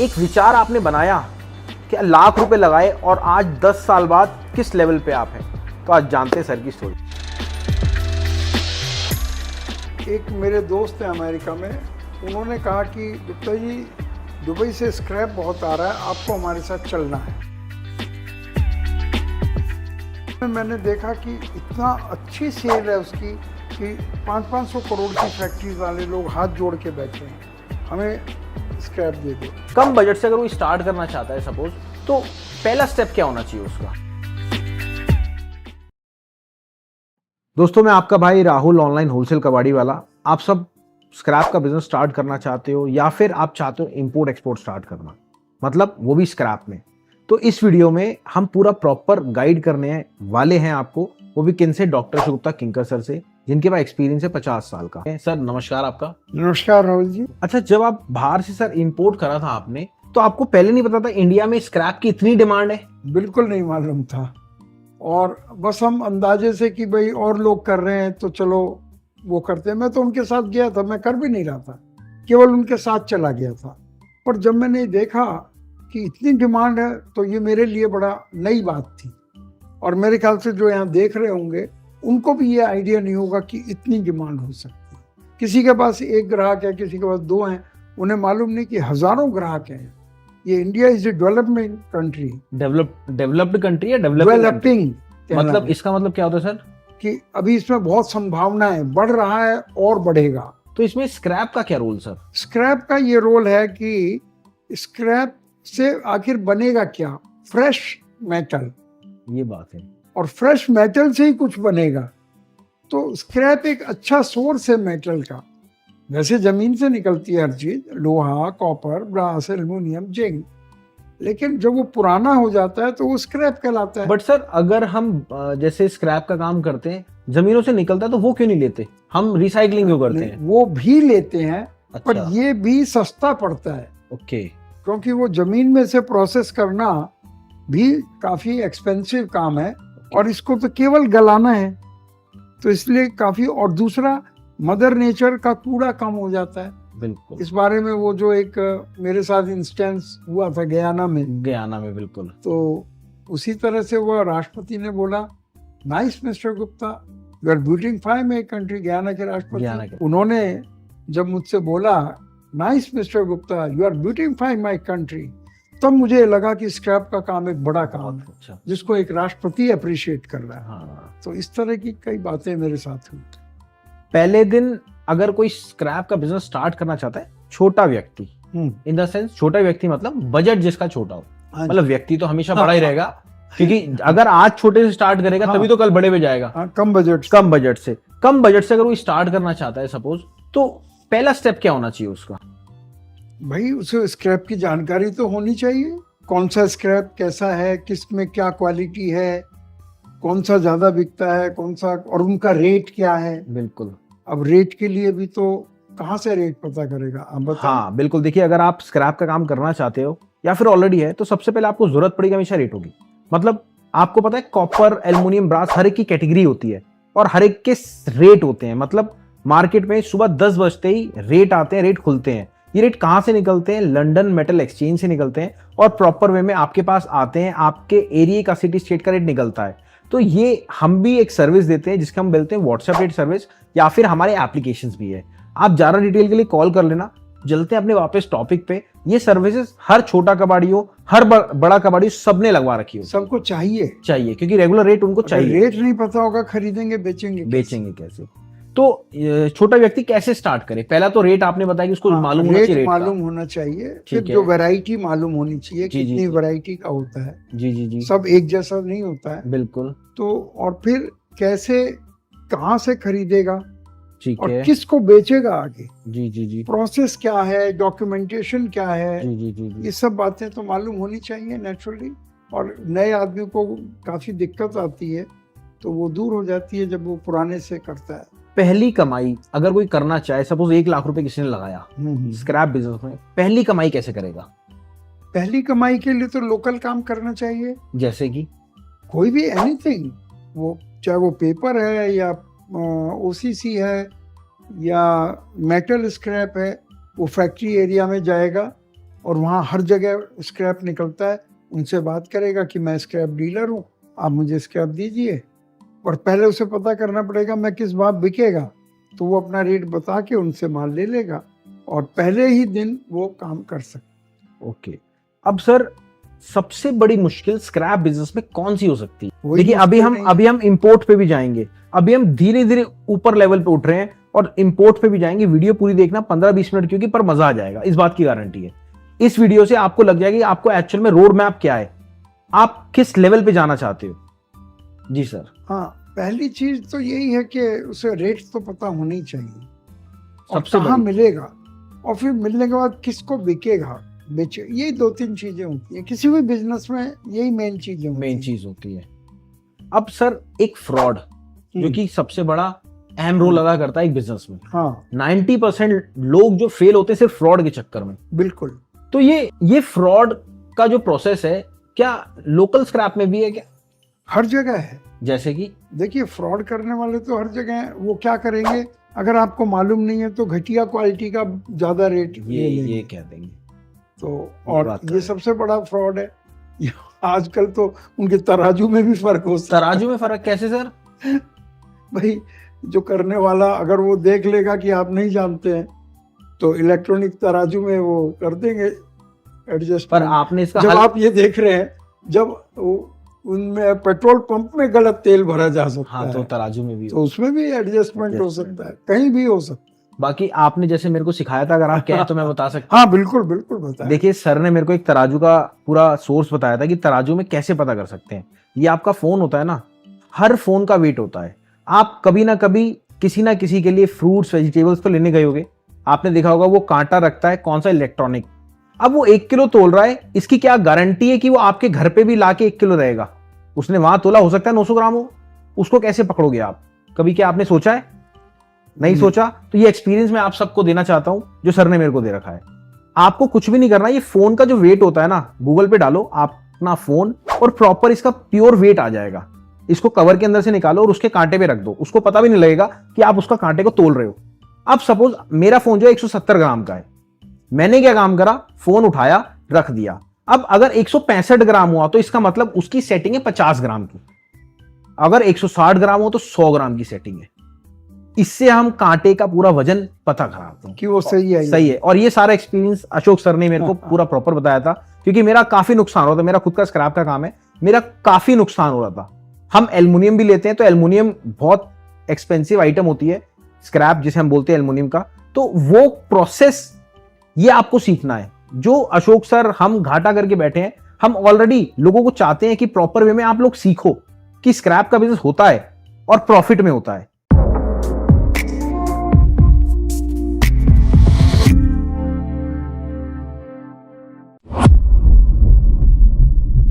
एक विचार आपने बनाया कि लाख रुपए लगाए और आज 10 साल बाद किस लेवल पे आप हैं, तो आज जानते हैं सर की स्टोरी। एक मेरे दोस्त हैं अमेरिका में, उन्होंने कहा कि गुप्ता जी दुबई से स्क्रैप बहुत आ रहा है, आपको हमारे साथ चलना है। मैंने देखा कि इतना अच्छी सेल है उसकी कि 500-500 करोड़ की फैक्ट्री वाले लोग हाथ जोड़ के बैठे हैं, हमें स्क्रैप दे दो। कम बजट से अगर वो स्टार्ट करना चाहता है सपोज, तो पहला स्टेप क्या होना चाहिए उसका? दोस्तों, मैं आपका भाई राहुल, ऑनलाइन होलसेल कबाड़ी वाला। आप सब स्क्रैप का बिजनेस स्टार्ट करना चाहते हो या फिर आप चाहते हो इंपोर्ट एक्सपोर्ट स्टार्ट करना, मतलब वो भी स्क्रैप में, तो इस वीडियो में हम पूरा प्रॉपर गाइड करने वाले हैं आपको, वो भी किन से? डॉक्टर गुप्ता किंकर सर से, जिनके पास एक्सपीरियंस है 50 साल का। सर नमस्कार आपका। नमस्कार राहुल जी। अच्छा, जब आप बाहर से सर इंपोर्ट करा था आपने, तो आपको पहले नहीं पता था इंडिया में स्क्रैप की इतनी डिमांड है? बिल्कुल नहीं मालूम था, और बस हम अंदाजे से कि भाई और लोग कर रहे हैं तो चलो वो करते हैं। मैं तो उनके साथ गया था, मैं कर भी नहीं रहा था, केवल उनके साथ चला गया था। पर जब मैंने देखा कि इतनी डिमांड है तो ये मेरे लिए बड़ा नई बात थी, और मेरे ख्याल से जो यहाँ देख रहे होंगे उनको भी ये आइडिया नहीं होगा कि इतनी डिमांड हो सकती है। किसी के पास एक ग्राहक है, किसी के पास दो हैं, उन्हें मालूम नहीं कि हजारों ग्राहक हैं। ये India is a development country. Developed country है, डेवलपिंग मतलब इसका मतलब क्या होता है सर? कि अभी इसमें बहुत संभावना है, बढ़ रहा है और बढ़ेगा। तो इसमें स्क्रैप का क्या रोल सर? स्क्रैप का ये रोल है कि स्क्रैप से आखिर बनेगा क्या? Fresh metal. ये बात है। और फ्रेश मेटल से ही कुछ बनेगा, तो स्क्रैप एक अच्छा सोर्स है मेटल का। वैसे जमीन से निकलती है हर चीज, लोहा, कॉपर, ब्रास, एल्युमिनियम, जिंक, लेकिन जब वो पुराना हो जाता है तो वो स्क्रैप कहलाता है। बट सर, अगर हम जैसे स्क्रैप का काम करते हैं, जमीनों से निकलता है, तो वो क्यों नहीं लेते? हम रिसाइकलिंग क्यों करते हैं? वो भी लेते हैं। अच्छा। पर ये भी सस्ता पड़ता है। ओके। क्योंकि वो जमीन में से प्रोसेस करना भी काफी एक्सपेंसिव काम है, और इसको तो केवल गलाना है, तो इसलिए काफी। और दूसरा, मदर नेचर का कूड़ा कम हो जाता है। बिल्कुल। इस बारे में वो जो एक मेरे साथ इंस्टेंस हुआ था गयाना में, बिल्कुल। तो उसी तरह से वो राष्ट्रपति ने बोला, nice mister Gupta, you are beautifying my country. Guyana के राष्ट्रपति, उन्होंने जब मुझसे बोला nice mister Gupta, you are beautifying my country, तब मुझे लगा कि स्क्रैप का काम एक बड़ा काम है। अच्छा। जिसको एक राष्ट्रपति अप्रिशिएट कर रहा है। हाँ। तो इस तरह की कई बातें मेरे साथ हुई। पहले दिन अगर कोई स्क्रैप का बिजनेस स्टार्ट करना चाहता है, छोटा व्यक्ति, इन द सेंस छोटा व्यक्ति मतलब बजट जिसका छोटा हो, मतलब व्यक्ति तो हमेशा बड़ा ही रहेगा, क्योंकि अगर आज छोटे से स्टार्ट करेगा तभी तो कल बड़े में जाएगा। कम बजट से अगर वो स्टार्ट करना चाहता है सपोज, तो पहला स्टेप क्या होना चाहिए उसका? भाई उसे स्क्रैप की जानकारी तो होनी चाहिए। कौन सा स्क्रैप कैसा है, किस में क्या क्वालिटी है, कौन सा ज्यादा बिकता है, कौन सा, और उनका रेट क्या है। बिल्कुल। अब रेट के लिए भी तो कहाँ से रेट पता करेगा, आप बताओ। हाँ बिल्कुल। देखिए, अगर आप स्क्रैप का काम करना चाहते हो या फिर ऑलरेडी है, तो सबसे पहले आपको जरूरत पड़ेगी हमेशा रेट होगी। मतलब आपको पता है, कॉपर, एल्युमिनियम, ब्रास, हर एक की कैटेगरी होती है और हर एक के रेट होते हैं। मतलब मार्केट में सुबह 10 बजते ही रेट आते हैं, रेट खुलते हैं। ये रेट कहाँ से निकलते हैं? लंदन मेटल एक्सचेंज से निकलते हैं, और प्रॉपर वे में आपके पास आते हैं। आपके एरिया का, सिटी स्टेट का रेट निकलता है। तो ये हम भी एक सर्विस देते हैं जिसके हम बोलते हैं व्हाट्सएप रेट सर्विस, या फिर हमारे एप्लीकेशंस भी है। आप ज्यादा डिटेल के लिए कॉल कर लेना। चलते हैं अपने वापस टॉपिक पे। ये सर्विसेज हर छोटा कबाड़ी हो, हर बड़ा कबाड़ी, सबने लगवा रखी हो। सबको चाहिए, क्योंकि रेगुलर रेट उनको चाहिए। रेट नहीं पता होगा, खरीदेंगे बेचेंगे कैसे? तो छोटा व्यक्ति कैसे स्टार्ट करे? पहला तो रेट आपने बताया कि उसको मालूम होना चाहिए, मालूम होना चाहिए। फिर जो वैरायटी मालूम होनी चाहिए, कितनी वैरायटी का होता है। जी। सब एक जैसा नहीं होता है। बिल्कुल। तो और फिर कैसे, कहाँ से खरीदेगा, ठीक और है, किसको बेचेगा आगे। जी। प्रोसेस क्या है, डॉक्यूमेंटेशन क्या है, जी। ये सब बातें तो मालूम होनी चाहिए नेचुरली। और नए आदमी को काफी दिक्कत आती है, तो वो दूर हो जाती है जब वो पुराने से करता है। पहली कमाई अगर कोई करना चाहे, सपोज 1 लाख रुपए किसी ने लगाया स्क्रैप बिजनेस में, पहली कमाई कैसे करेगा? पहली कमाई के लिए तो लोकल काम करना चाहिए। जैसे कि कोई भी एनीथिंग, वो चाहे वो पेपर है या ओसीसी है या मेटल स्क्रैप है, वो फैक्ट्री एरिया में जाएगा, और वहाँ हर जगह स्क्रैप निकलता है, उनसे बात करेगा कि मैं स्क्रैप डीलर हूँ, आप मुझे स्क्रैप दीजिए, और पहले उसे पता करना पड़ेगा मैं किस भाव बिकेगा, तो वो अपना रेट बता के उनसे माल ले लेगा और पहले ही दिन वो काम कर सकता। ओके, अब सर सबसे बड़ी मुश्किल स्क्रैप बिजनेस में कौन सी हो सकती है? वही देखिए अभी हम इंपोर्ट पे भी जाएंगे, अभी हम धीरे धीरे ऊपर लेवल पे उठ रहे हैं और इंपोर्ट पे भी जाएंगे। वीडियो पूरी देखना 15-20 मिनट क्योंकि पर मजा आ जाएगा, इस बात की गारंटी है। इस वीडियो से आपको लग जाएगी आपको एक्चुअल में रोड मैप क्या है, आप किस लेवल पे जाना चाहते हो। जी सर। हाँ, पहली चीज तो यही है कि उसे रेट तो पता होनी चाहिए और सबसे कहाँ बड़ी। मिलेगा, और फिर मिलने के बाद किसको बिकेगा, बेचे, यही 2-3 चीजें होती है किसी भी बिजनेस में, यही मेन चीजें होती मेन हैं। चीज होती है। अब सर एक फ्रॉड जो हम्म। कि सबसे बड़ा अहम रोल अदा करता है एक बिजनेस में। हाँ 90% लोग जो फेल होते हैं सिर्फ फ्रॉड के चक्कर में। बिल्कुल। तो ये फ्रॉड का जो प्रोसेस है क्या लोकल स्क्रैप में भी है क्या? हर जगह है। जैसे कि देखिए फ्रॉड करने वाले तो हर जगह हैं। वो क्या करेंगे, अगर आपको मालूम नहीं है तो घटिया क्वालिटी का ज्यादा रेट ले लेंगे। ये कह देंगे तो और बात तो ये है। सबसे बड़ा फ्रॉड है। आजकल तो उनके तराजू में भी फर्क हो सकता तराजू में फर्क कैसे सर? है। भाई जो करने वाला अगर वो देख लेगा कि आप नहीं जानते हैं तो इलेक्ट्रॉनिक तराजू में वो कर देंगे एडजस्ट। पर आपने इसका जब हल आप ये देख रहे हैं, जब उनमें पेट्रोल पंप में गलत तेल भरा जा सकता हाँ तो है तराजू में भी तो उसमें भी एडजस्टमेंट हो सकता है, कहीं भी हो सकता है। बाकी आपने जैसे मेरे को सिखाया था, अगर आप कहें तो मैं बता सकता हाँ बिल्कुल बिल्कुल बताएं। हूँ। देखिए सर ने मेरे को एक तराजू का पूरा सोर्स बताया था कि तराजू में कैसे पता कर सकते हैं। ये आपका फोन होता है ना, हर फोन का वेट होता है। आप कभी ना कभी किसी ना किसी के लिए फ्रूट्स वेजिटेबल्स तो लेने गए होगे, आपने देखा होगा वो कांटा रखता है कौन सा इलेक्ट्रॉनिक। अब वो 1 किलो तोल रहा है, इसकी क्या गारंटी है कि वो आपके घर पे भी लाके 1 किलो रहेगा? उसने वहां तोला, हो सकता है 900 ग्राम हो, उसको कैसे पकड़ोगे आप? कभी क्या आपने सोचा है? नहीं सोचा। तो ये एक्सपीरियंस मैं आप सबको देना चाहता हूं जो सर ने मेरे को दे रखा है। आपको कुछ भी नहीं करना, ये फोन का जो वेट होता है ना, गूगल पे डालो आप अपना फोन और प्रॉपर इसका प्योर वेट आ जाएगा। इसको कवर के अंदर से निकालो और उसके कांटे पे रख दो, उसको पता भी नहीं लगेगा कि आप उसका कांटे को तोल रहे हो। अब सपोज मेरा फोन जो है 170 ग्राम का है, मैंने क्या काम करा, फोन उठाया रख दिया। अब अगर 165 ग्राम हुआ तो इसका मतलब उसकी सेटिंग है 50 ग्राम की। अगर 160 ग्राम हो तो 100 ग्राम की सेटिंग है। इससे हम कांटे का पूरा वजन पता कराते हैं कि वो सही है। सही है। और ये सारा एक्सपीरियंस अशोक सर ने मेरे को पूरा प्रॉपर बताया था, क्योंकि मेरा काफी नुकसान हो रहा था। मेरा खुद का स्क्रैप का काम है, मेरा काफी नुकसान हो रहा था। हम एल्युमिनियम भी लेते हैं तो एल्युमिनियम बहुत एक्सपेंसिव आइटम होती है, स्क्रैप जिसे हम बोलते हैं एल्युमिनियम का। तो वो प्रोसेस ये आपको सीखना है। जो अशोक सर हम घाटा करके बैठे हैं, हम ऑलरेडी लोगों को चाहते हैं कि प्रॉपर वे में आप लोग सीखो कि स्क्रैप का बिजनेस होता है और प्रॉफिट में होता है।